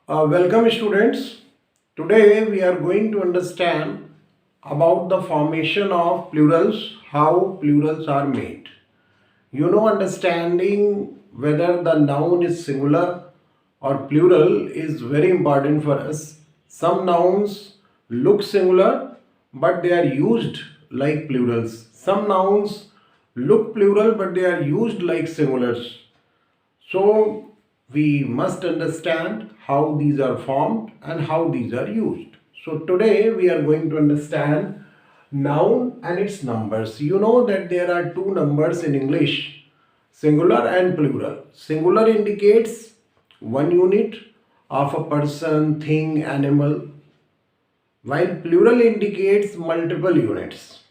Welcome students. Today we are going to understand about the formation of plurals, how plurals are made. Understanding whether the noun is singular or plural is very important for us. Some nouns look singular but they are used like plurals. Some nouns look plural but they are used like singulars. So we must understand how these are formed and how these are used. So today we are going to understand noun and its numbers. You know that there are two numbers in English, singular and plural. Singular indicates one unit of a person, thing, animal, while plural indicates multiple units.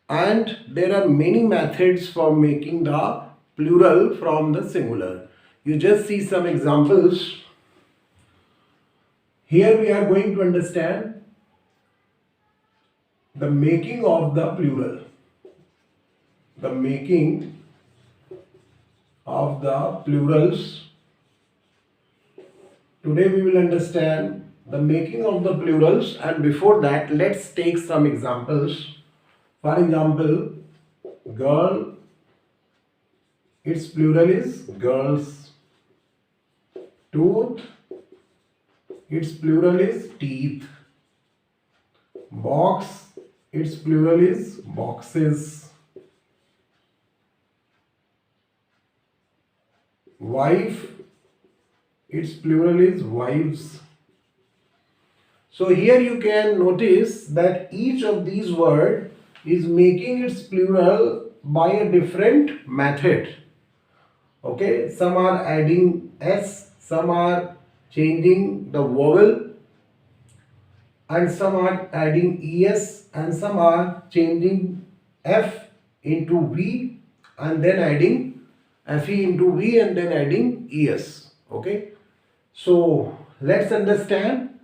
And there are many methods for making the plural from the singular. You just see some examples. Here we are going to understand the making of the plural. The making of the plurals. Today we will understand the making of the plurals, and before that let's take some examples. For example, girl, its plural is girls. Tooth, its plural is teeth. Box, its plural is boxes. Wife, its plural is wives. So here you can notice that each of these words is making its plural by a different method. Okay, some are adding s, some are changing the vowel, and some are adding es, and some are changing f into v and then adding fe into v and then adding es. Okay, so let's understand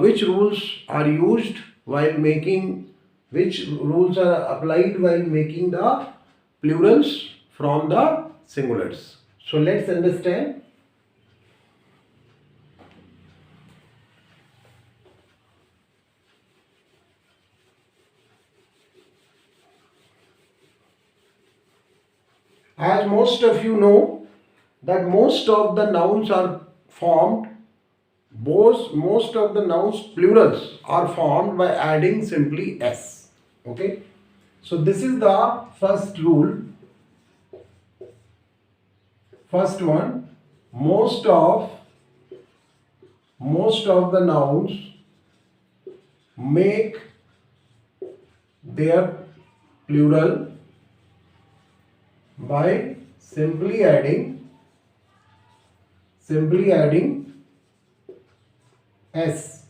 which rules are used while making, which rules are applied while making the plurals from the singulars. So let's understand. As most of you know that most of the nouns are formed, most of the nouns plurals are formed by adding simply s. Okay, so this is the first rule. First one, most of the nouns make their plural by simply adding s.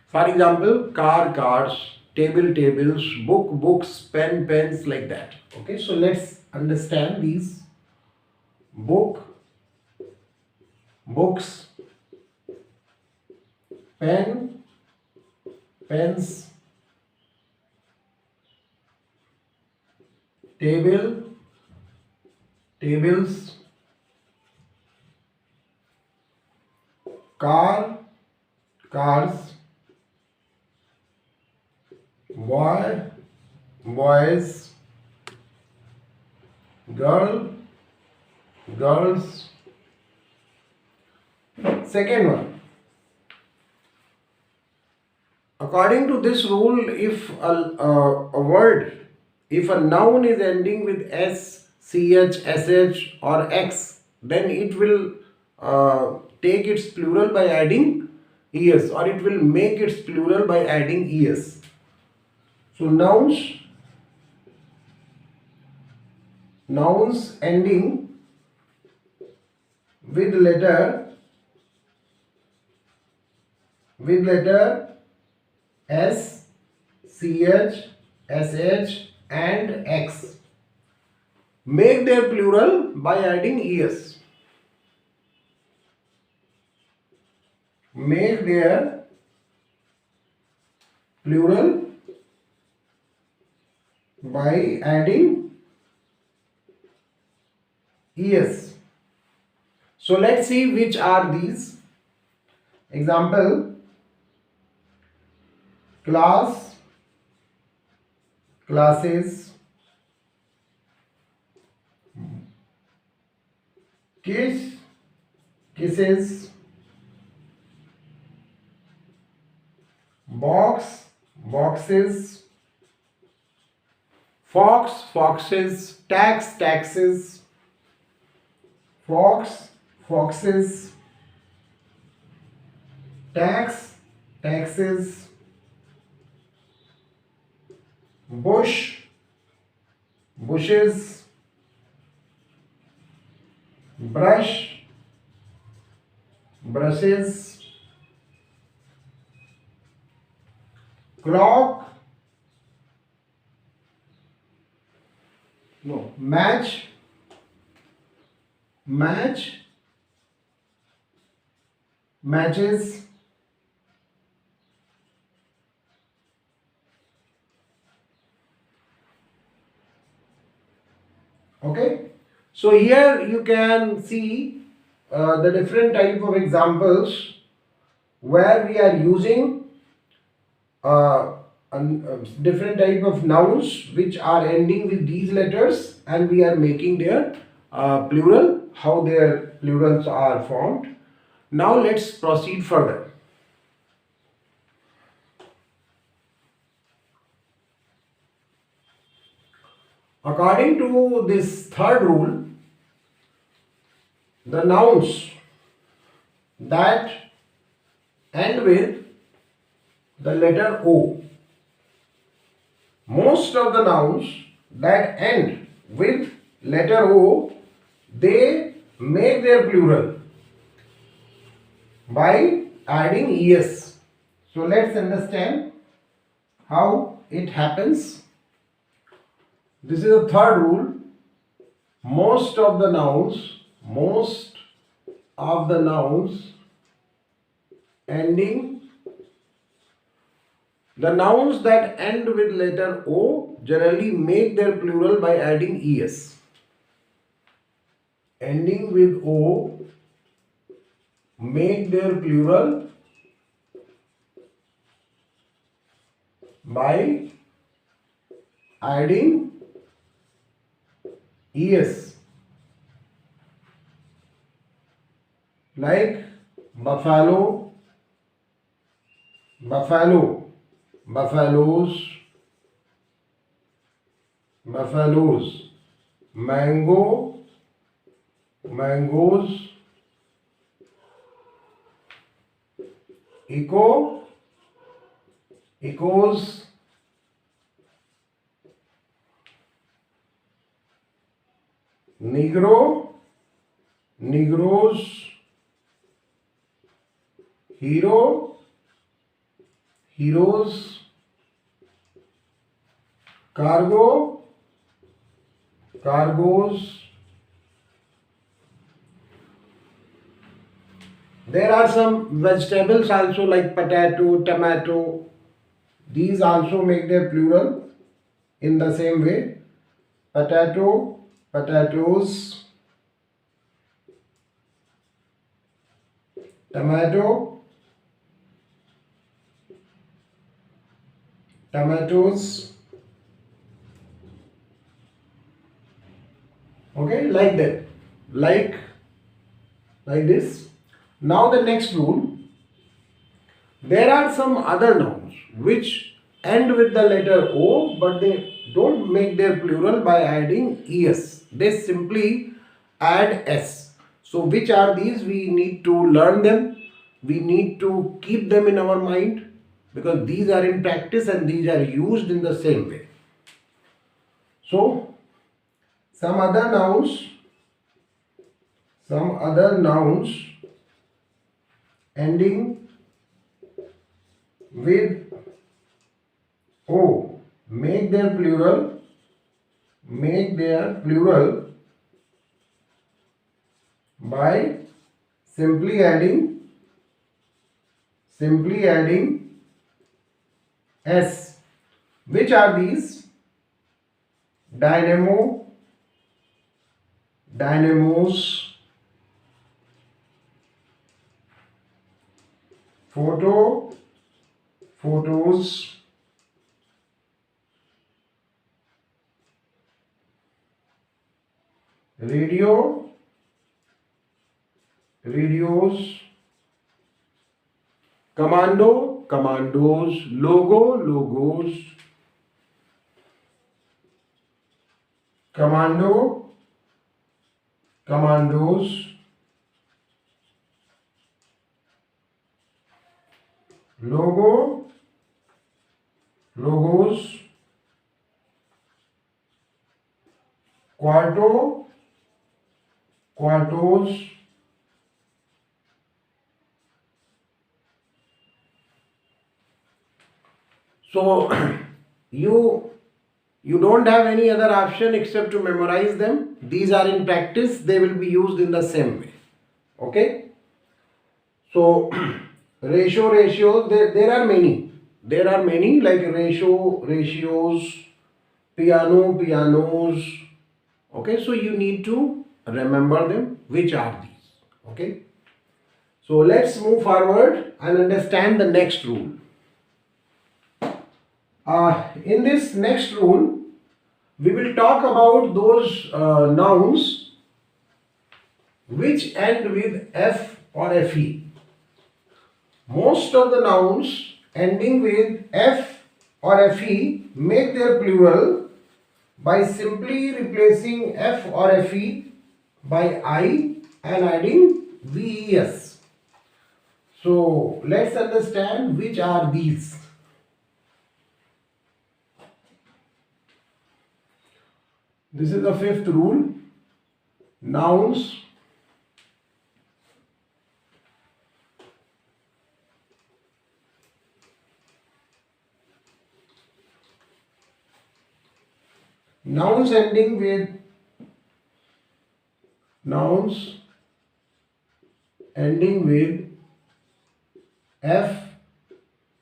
For example, car, cars, table, tables, book, books, pen, pens, like that. Okay, so let's understand these. Book, books, pen, pens, table, tables, car, cars, boy, boys, girl, girls. Second one, according to this rule, if a word, if a noun is ending with s, ch, sh or x, then it will take its plural by adding es, or it will make its plural by adding es. So nouns ending with letter s, ch, sh and x make their plural by adding es. Make their plural by adding es. So let's see which are these. Example: class, classes, kiss, kisses, box, boxes, fox, foxes, tax, taxes, fox, foxes, tax, taxes, bush, bushes, brush, brushes, clock, no, match, match, matches, okay. So here you can see the different type of examples where we are using different type of nouns which are ending with these letters, and we are making their plural, how their plurals are formed. Now let's proceed further. According to this third rule, the nouns that end with the letter O, most of the nouns that end with letter O, they make their plural by adding es. So let's understand how it happens. This is the third rule. Most of the nouns ending, the nouns that end with letter O generally make their plural by adding es. Ending with O make their plural by adding es. Like buffalo, buffalo, buffaloes, buffaloes, mango, mangoes, echo, echoes, negro, negroes, hero, heroes, cargo, cargoes. There are some vegetables also like potato, tomato. These also make their plural in the same way. Potato, potatoes, tomato, tomatoes. Okay, like that, like this. Now the next rule. There are some other nouns which end with the letter O, but they don't make their plural by adding es. They simply add s. So which are these? We need to learn them. We need to keep them in our mind, because these are in practice and these are used in the same way. So some other nouns ending with O make their plural by simply adding s. Which are these? Dynamo, dynamos, photo, photos, radio, radios, commando, commandos, logo, logos, commando, commandos, logo, logos, quarto, quartos, so you don't have any other option except to memorize them. These are in practice, they will be used in the same way. Okay, so ratios, there are many like ratios, pianos. Okay, so you need to remember them, which are these. Okay, so let's move forward and understand the next rule. In this next rule, we will talk about those nouns which end with F or FE. Most of the nouns ending with F or FE make their plural by simply replacing F or FE by I and adding VES. So let's understand which are these. This is the fifth rule. Nouns ending with F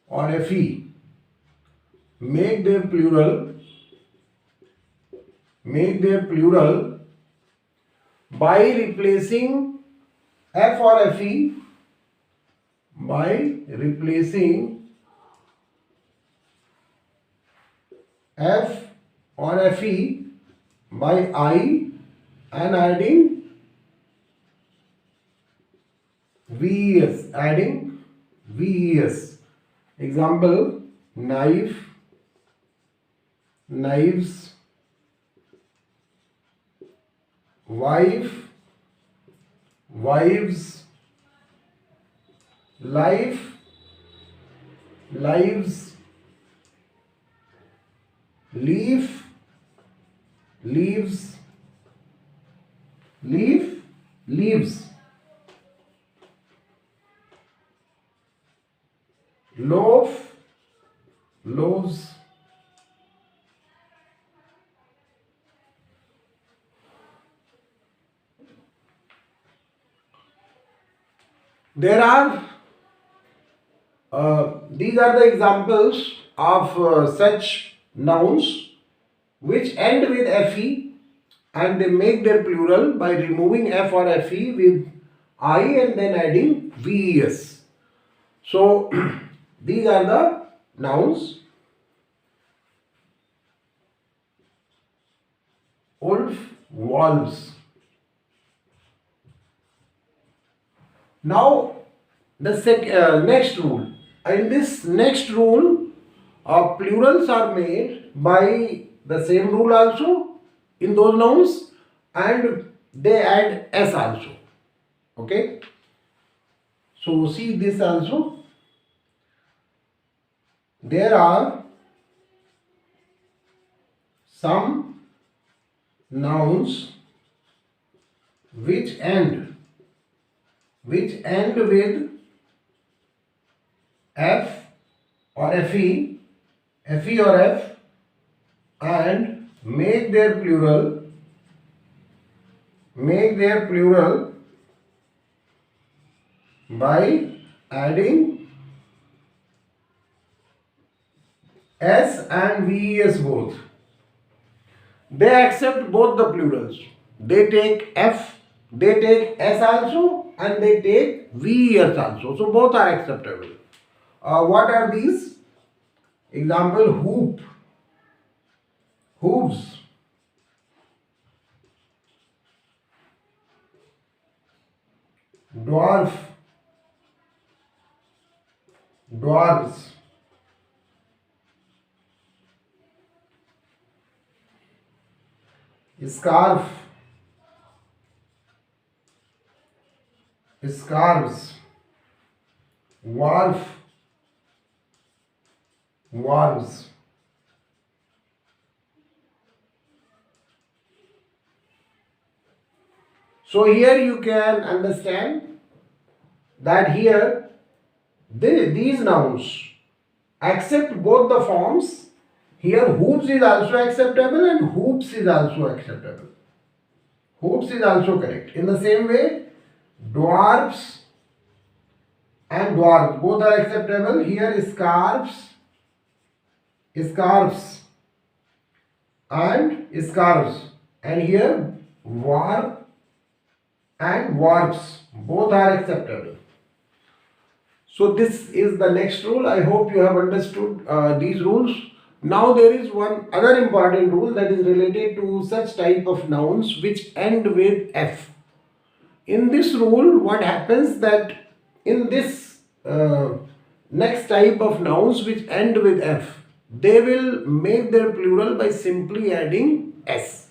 or FE make their plural by replacing F or FE by I and adding VES. Example: knife, knives, wife, wives, life, lives, leaf, leaves, leaves, loaf, loaves, there are these are the examples of such nouns which end with FE and they make their plural by removing F or FE with I and then adding VES. So these are the nouns: wolf, wolves. Now the next rule. In this next rule, plurals are made by the same rule also in those nouns, and they add S also. Okay. So see this also. There are some nouns which end with F or FE or F and make their plural by adding S and VES both. They accept both the plurals. they take F, they take S also, and they take VES also. So both are acceptable. What are these? Example: hoop, hooves, dwarf, dwarves, scarf, scarves, wharf, wharves. So here you can understand that here these nouns accept both the forms. Here hoops is also acceptable and hoops is also acceptable. Hoops is also correct. In the same way, dwarfs and dwarfs both are acceptable. Here scarves, scarves and scarves, and here warp and warps both are acceptable. So this is the next rule. I hope you have understood these rules. Now there is one other important rule that is related to such type of nouns which end with F. In this rule, what happens that in this next type of nouns which end with F, they will make their plural by simply adding S.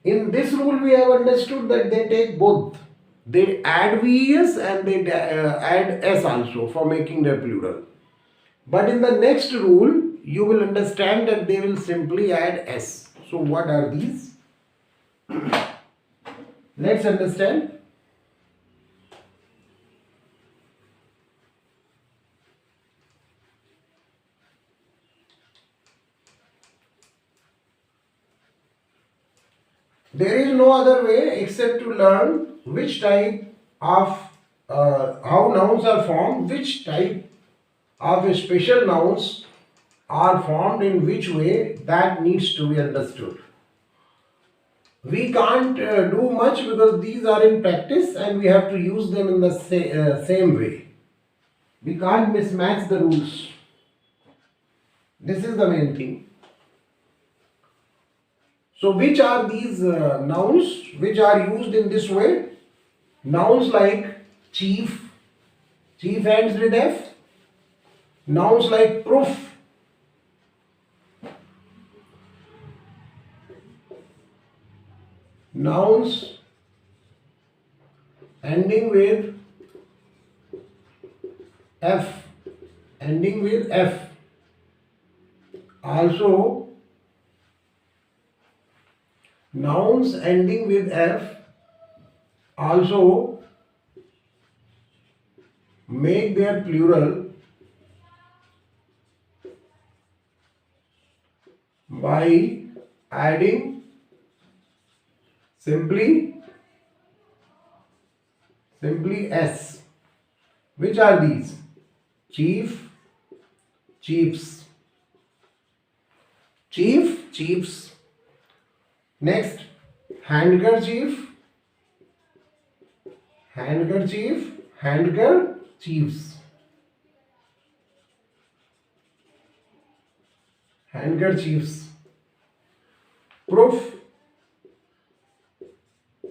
In this rule, we have understood that they take both. They add VES and they add S also for making their plural. But in the next rule, you will understand that they will simply add S. So what are these? Let's understand. There is no other way except to learn which type of how nouns are formed, which type of special nouns are formed in which way, that needs to be understood. We can't do much because these are in practice and we have to use them in the same way. We can't mismatch the rules. This is the main thing. So which are these nouns which are used in this way? Nouns like chief, chief ends with F. Nouns like proof, nouns ending with F, ending with F. Also, nouns ending with F also make their plural by adding simply S. Which are these? Chief, chiefs. Chief, chiefs. Next, handkerchief, handkerchief, handkerchiefs. Handkerchiefs. Proof,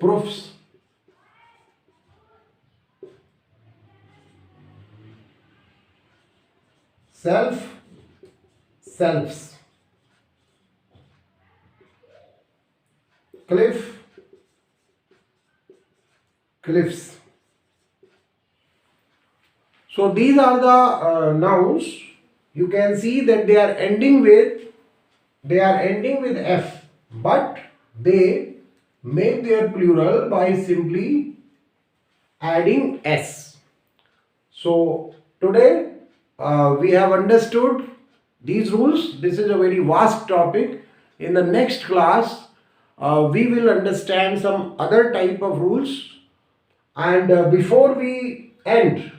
proofs. Self, selves. Cliff, cliffs. So these are the nouns. You can see that they are ending with F, but they make their plural by simply adding S. So today we have understood these rules. This is a very vast topic. In the next class, we will understand some other type of rules. And before we end,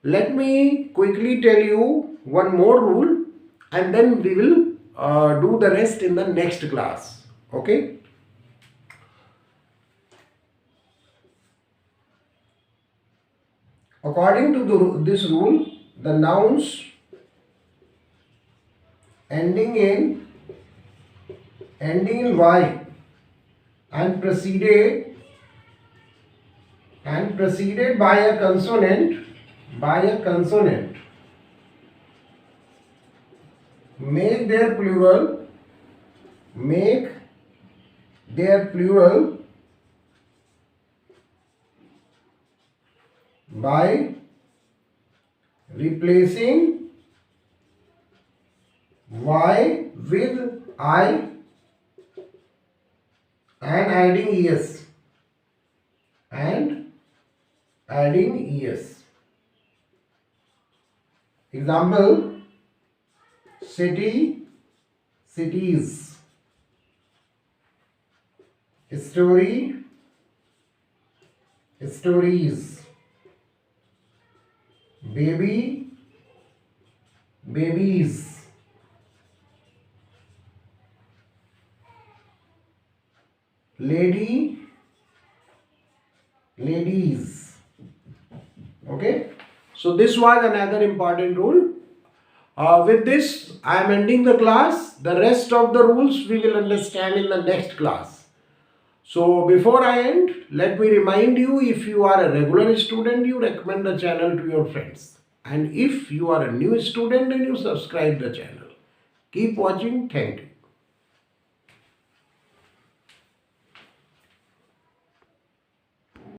let me quickly tell you one more rule, and then we will do the rest in the next class. Okay? According to this rule, the nouns ending in y and preceded by a consonant make their plural by replacing y with I and adding es. Example: city, cities; story, stories; baby, babies; lady, ladies. Okay, so this was another important rule. With this, I am ending the class. The rest of the rules we will understand in the next class. So before I end, let me remind you, if you are a regular student, you recommend the channel to your friends. And if you are a new student, then you subscribe the channel. Keep watching. Thank you.